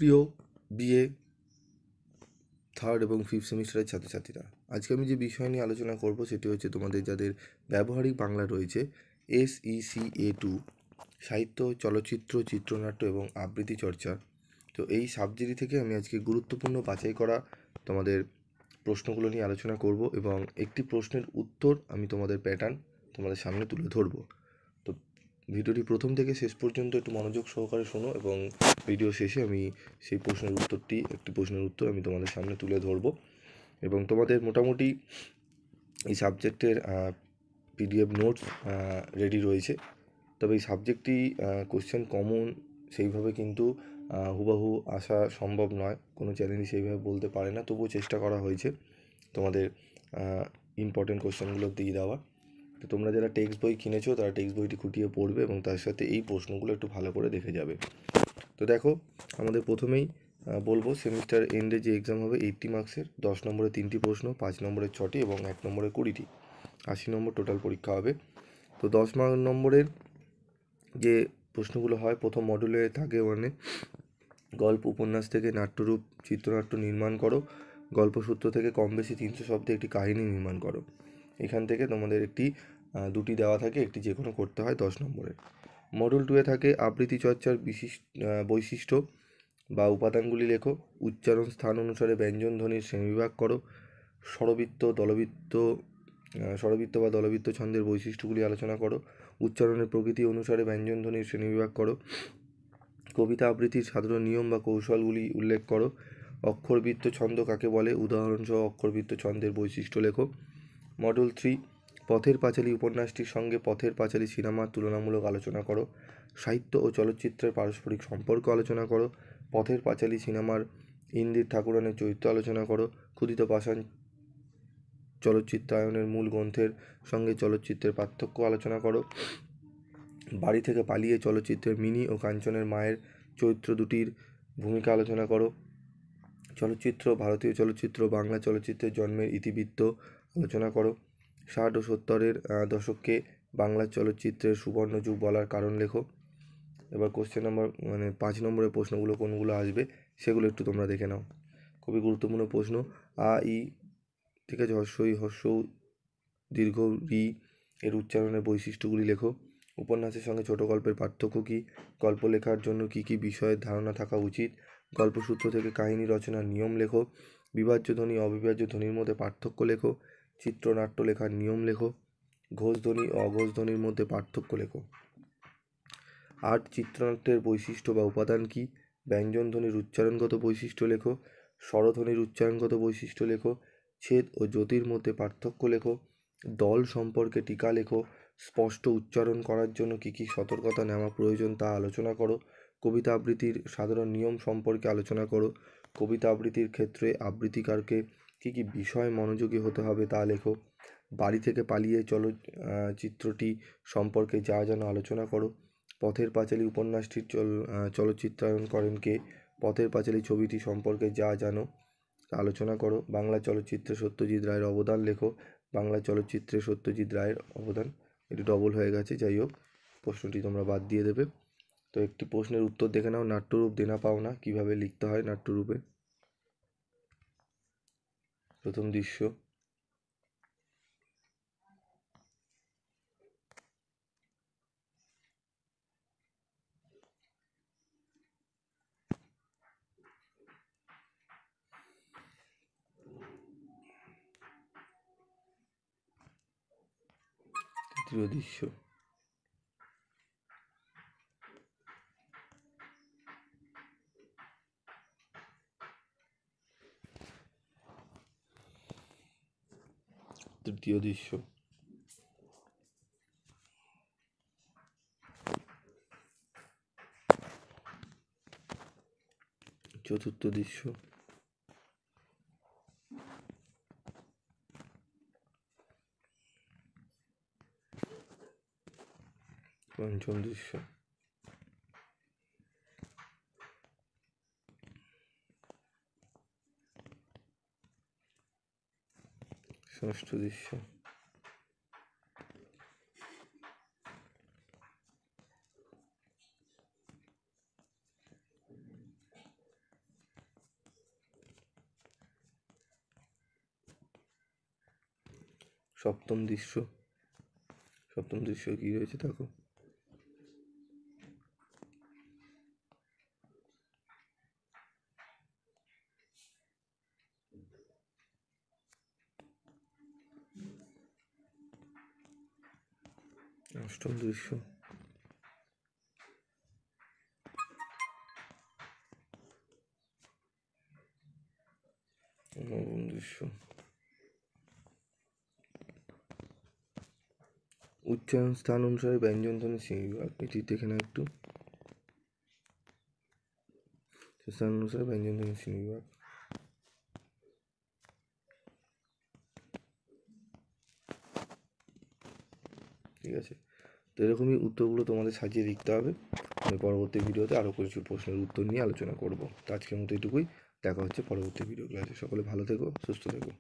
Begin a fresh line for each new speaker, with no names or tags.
প্রিয় BA third এবং fifth সেমিস্টারের ছাত্রছাত্রীরা, আজকে আমি যে বিষয় নিয়ে আলোচনা করব সেটি হচ্ছে তোমাদের যাদের ব্যবহারিক বাংলা রয়েছে SECA2 সাহিত্য, চলচ্চিত্র, চিত্রনাট্য এবং আবৃত্তি চর্চা। তো এই সাবজেক্ট থেকে আমি আজকে গুরুত্বপূর্ণ বাছাই করা তোমাদের প্রশ্নগুলো নিয়ে আলোচনা করব এবং একটি প্রশ্নের উত্তর আমি তোমাদের প্যাটার্ন তোমাদের সামনে তুলে ধরব। তো ভিডিওটি প্রথম থেকে শেষ পর্যন্ত একটু মনোযোগ সহকারে শোনো এবং ভিডিও শেষে আমি সেই একটি প্রশ্নের উত্তর আমি তোমাদের সামনে তুলে ধরব এবং তোমাদের মোটামুটি এই সাবজেক্টের PDF নোটস রেডি রয়েছে। তবে এই সাবজেক্টটি কোশ্চেন কমন সেইভাবে কিন্তু হুবহু আসা সম্ভব নয়, কোনো চ্যানেলই সেইভাবে বলতে পারে না, তবুও চেষ্টা করা হয়েছে তোমাদের ইম্পর্টেন্ট কোশ্চেনগুলো দিয়ে দেওয়া। তো তোমরা যারা টেক্সট বই কিনেছো তারা টেক্সট বইটি খুঁটিয়ে পড়বে এবং তার সাথে এই প্রশ্নগুলো একটু ভালো করে দেখে যাবে। তো দেখো, আমাদের প্রথমেই বলবো সেমিস্টার এন্ডে যে এক্সাম হবে 80 মার্কসের, 10 নম্বরে 3টি প্রশ্ন, 5 নম্বরে 6টি এবং 1 নম্বরে 20টি, 80 নম্বর টোটাল পরীক্ষা হবে। তো 10 নম্বরের যে প্রশ্নগুলো হয়, প্রথম মডুলে থাকে মানে গল্প উপন্যাস থেকে নাট্যরূপ চিত্রনাট্য নির্মাণ করো, গল্পসূত্র থেকে কম বেশি 300 শব্দে একটি কাহিনী নির্মাণ করো। এখান থেকে তোমাদের দুটি দেওয়া থাকে, একটি যে কোনো করতে হয় 10 নম্বরের। মডুল 2-এ থাকে আবৃত্তি চর্চার বৈশিষ্ট্য বা উপাদানগুলি লেখো, উচ্চারণ স্থান অনুসারে ব্যঞ্জন ধ্বনির শ্রেণীবিভাগ করো, স্বরবৃত্ত বা দলবৃত্ত ছন্দের বৈশিষ্ট্যগুলি আলোচনা করো, উচ্চারণের প্রকৃতি অনুসারে ব্যঞ্জন ধ্বনির শ্রেণীবিভাগ করো, কবিতা আবৃত্তির সাধারণ নিয়ম বা কৌশলগুলি উল্লেখ করো, অক্ষরবৃত্ত ছন্দ কাকে বলে উদাহরণসহ অক্ষরবৃত্ত ছন্দের বৈশিষ্ট্য লেখো। মডুল 3 পথের পাঁচালী উপন্যাসটির সঙ্গে পথের পাঁচালী সিনেমার তুলনামূলক আলোচনা করো, সাহিত্য ও চলচ্চিত্রের পারস্পরিক সম্পর্ক আলোচনা করো, পথের পাঁচালী সিনেমার ইন্দির ঠাকুরানের চরিত্র আলোচনা করো, ক্ষুদিত পাষাণ চলচ্চিত্রায়নের মূল গ্রন্থের সঙ্গে চলচ্চিত্রের পার্থক্য আলোচনা করো, বাড়ি থেকে পালিয়ে চলচ্চিত্রের মিনি ও কাঞ্চনের মায়ের চরিত্র দুটির ভূমিকা আলোচনা করো, চলচ্চিত্র, ভারতীয় চলচ্চিত্র, বাংলা চলচ্চিত্রের জন্মের ইতিবৃত্ত আলোচনা করো, 60 ও 70-এর দশককে বাংলা চলচ্চিত্রের সুবর্ণ যুগ বলার কারণ লেখো। এবার কোশ্চেন নাম্বার 5 নম্বরের প্রশ্নগুলো কোনগুলো আসবে সেগুলো একটু তোমরা দেখে নাও। খুবই গুরুত্বপূর্ণ প্রশ্ন। আ ই, ঠিক আছে, হস্যই হস্য দীর্ঘ রি এর উচ্চারণের বৈশিষ্ট্যগুলি লেখো। উপন্যাসের সঙ্গে ছোট গল্পের পার্থক্য কী? গল্প লেখার জন্য কী কী বিষয়ের ধারণা থাকা উচিত? গল্পসূত্র থেকে কাহিনী রচনার নিয়ম লেখো। বিভাজ্য ধ্বনি অবিভাজ্য ধ্বনির মধ্যে পার্থক্য লেখো। চিত্রনাট্য লেখার নিয়ম লেখো। ঘোষ ধ্বনি ও অঘোষ ধ্বনির মধ্যে পার্থক্য লেখো। আট চিত্রনাট্যের বৈশিষ্ট্য বা উপাদান কী? ব্যঞ্জন ধ্বনির উচ্চারণগত বৈশিষ্ট্য লেখো। স্বরধ্বনির উচ্চারণগত বৈশিষ্ট্য লেখো। ছেদ ও জ্যোতির মধ্যে পার্থক্য লেখো। দল সম্পর্কে টিকা লেখো। স্পষ্ট উচ্চারণ করার জন্য কী কী সতর্কতা নেওয়া প্রয়োজন তা আলোচনা করো। কবিতা আবৃত্তির সাধারণ নিয়ম সম্পর্কে আলোচনা করো। কবিতা আবৃত্তির ক্ষেত্রে আবৃত্তিকারকে কী কী বিষয় মনোযোগী হতে হবে তা লেখো। বাড়ি থেকে পালিয়ে চিত্রটি সম্পর্কে যা যেন আলোচনা করো। পথের পাঁচালী উপন্যাসটির চলচ্চিত্রায়ন করেন কে? পথের পাঁচালী ছবিটি সম্পর্কে যা জানো তা আলোচনা করো। বাংলা চলচ্চিত্রে সত্যজিৎ রায়ের অবদান লেখো। বাংলা চলচ্চিত্রে সত্যজিৎ রায়ের অবদান, এটি ডবল হয়ে গেছে, যাই হোক প্রশ্নটি তোমরা বাদ দিয়ে দেবে। তো একটি প্রশ্নের উত্তর দেখে নাও, নাট্যরূপ দেনা পাওনা কীভাবে লিখতে হয় নাট্যরূপে। প্রথম দৃশ্য, তৃতীয় দৃশ্য, তৃতীয় দৃশ্য, চতুর্থ দৃশ্য, পঞ্চম দৃশ্য, ষষ্ঠ দৃশ্য, সপ্তম দৃশ্য। সপ্তম দৃশ্য কী রয়েছে দেখো। অষ্টম দৃশ্য। নবম দৃশ্য। উচ্চারণ স্থান অনুসারে ব্যঞ্জনধ্বনি শ্রেণীবিভাগ, এটি দেখে না একটু। স্থান অনুসারে ব্যঞ্জনধ্বনি শ্রেণীবিভাগ। ঠিক আছে, তো এরকমই উত্তরগুলো তোমাদের সাজিয়ে লিখতে হবে। আমি পরবর্তী ভিডিওতে আরও কিছু প্রশ্নের উত্তর নিয়ে আলোচনা করব। তো আজকের মতো এটুকুই, দেখা হচ্ছে পরবর্তী ভিডিও ক্লাসে। সকলে ভালো থেকো, সুস্থ থেকো।